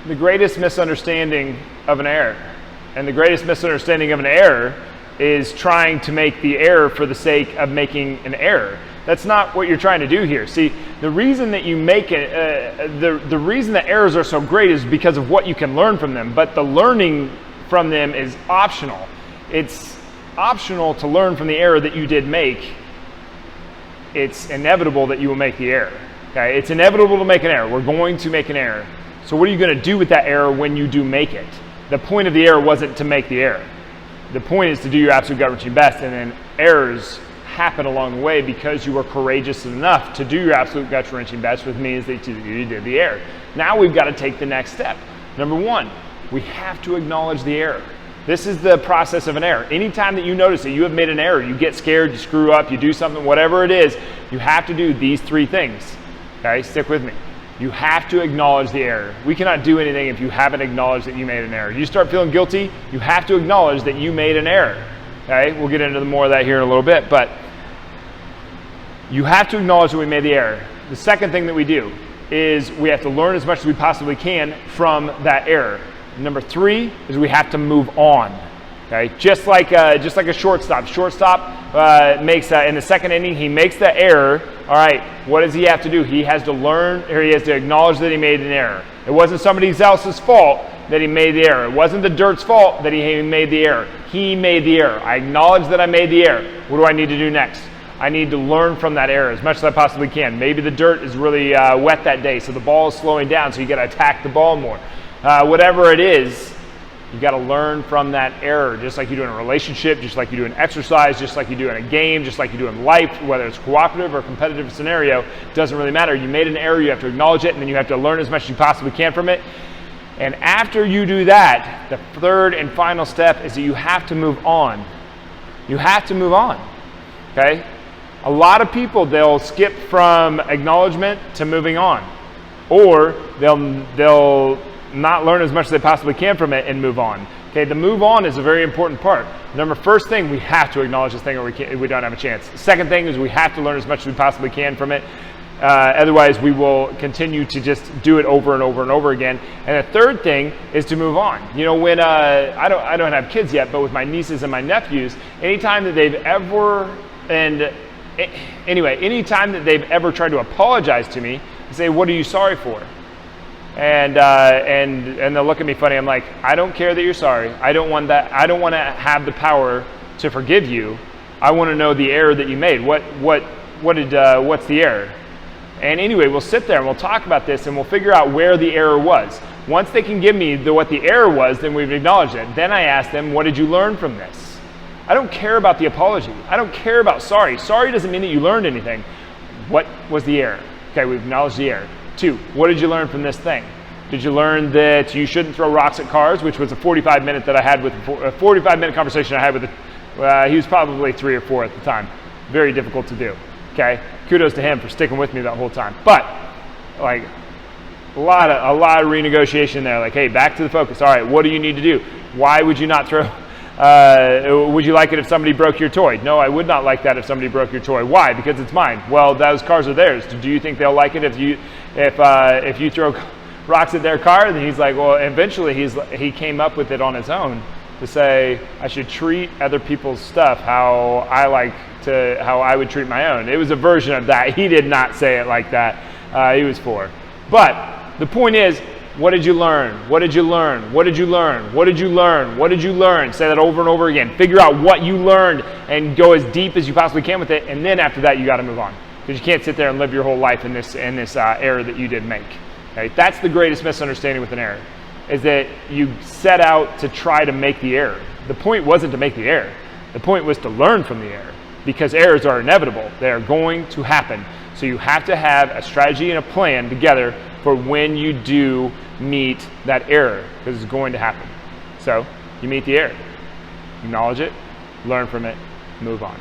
the greatest misunderstanding of an error. And the greatest misunderstanding of an error is trying to make the error for the sake of making an error. That's not what you're trying to do here. See, the reason that you make it, the reason that errors are so great is because of what you can learn from them, but the learning from them is optional. It's optional to learn from the error that you did make. It's inevitable that you will make the error. Okay? It's inevitable to make an error. We're going to make an error. So what are you going to do with that error when you do make it? The point of the error wasn't to make the error. The point is to do your absolute gut-wrenching best, and then errors happen along the way because you were courageous enough to do your absolute gut-wrenching best, which means that you did the error. Now we've got to take the next step. Number one, we have to acknowledge the error. This is the process of an error. Anytime that you notice that you have made an error, you get scared, you screw up, you do something, whatever it is, you have to do these three things. Okay, stick with me. You have to acknowledge the error. We cannot do anything if you haven't acknowledged that you made an error. You start feeling guilty, you have to acknowledge that you made an error. Okay, we'll get into more of that here in a little bit, but you have to acknowledge that we made the error. The second thing that we do is we have to learn as much as we possibly can from that error. Number three is we have to move on. Okay, just like a shortstop. Shortstop makes in the second inning, he makes the error. All right, what does he have to do? He has to learn, or he has to acknowledge that he made an error. It wasn't somebody else's fault that he made the error. It wasn't the dirt's fault that he made the error. He made the error. I acknowledge that I made the error. What do I need to do next? I need to learn from that error as much as I possibly can. Maybe the dirt is really wet that day, so the ball is slowing down, so you got to attack the ball more. Whatever it is, you got to learn from that error, just like you do in a relationship, just like you do in exercise, just like you do in a game, just like you do in life, whether it's cooperative or competitive scenario, it doesn't really matter. You made an error, you have to acknowledge it, and then you have to learn as much as you possibly can from it. And after you do that, the third and final step is that you have to move on. You have to move on, okay? A lot of people, they'll skip from acknowledgement to moving on, or they'll not learn as much as they possibly can from it and move on. Okay, the move on is a very important part. First thing, we have to acknowledge this thing or we don't have a chance. Second thing is we have to learn as much as we possibly can from it. Otherwise, we will continue to just do it over and over and over again. And the third thing is to move on. You know, when I don't have kids yet, but with my nieces and my nephews, anytime that they've ever tried to apologize to me, I say, "What are you sorry for?" And they'll look at me funny. I'm like, I don't care that you're sorry. I don't want that. I don't want to have the power to forgive you. I want to know the error that you made. What's the error? And anyway, we'll sit there and we'll talk about this and we'll figure out where the error was. Once they can give me what the error was, then we've acknowledged it. Then I ask them, what did you learn from this? I don't care about the apology. I don't care about sorry. Sorry doesn't mean that you learned anything. What was the error? Okay, we've acknowledged the error. 2, what did you learn from this thing? Did you learn that you shouldn't throw rocks at cars, which was a 45-minute conversation I had with he was probably 3 or 4 at the time. Very difficult to do. Okay, kudos to him for sticking with me that whole time. But like a lot of renegotiation there. Like, hey, back to the focus. All right, what do you need to do? Why would you not throw? Would you like it if somebody broke your toy? No, I would not like that if somebody broke your toy. Why? Because it's mine. Well, those cars are theirs. Do you think they'll like it if you throw rocks at their car? And he's like, well, eventually he came up with it on his own to say I should treat other people's stuff how I would treat my own. It was a version of that. He did not say it like that. He was 4. But the point is, what did you learn? What did you learn? What did you learn? What did you learn? What did you learn? Say that over and over again. Figure out what you learned and go as deep as you possibly can with it. And then after that, you got to move on, because you can't sit there and live your whole life in this error that you did make. Okay? That's the greatest misunderstanding with an error, is that you set out to try to make the error. The point wasn't to make the error. The point was to learn from the error, because errors are inevitable. They are going to happen. So you have to have a strategy and a plan together for when you do meet that error, because it's going to happen. So you meet the error, acknowledge it, learn from it, move on.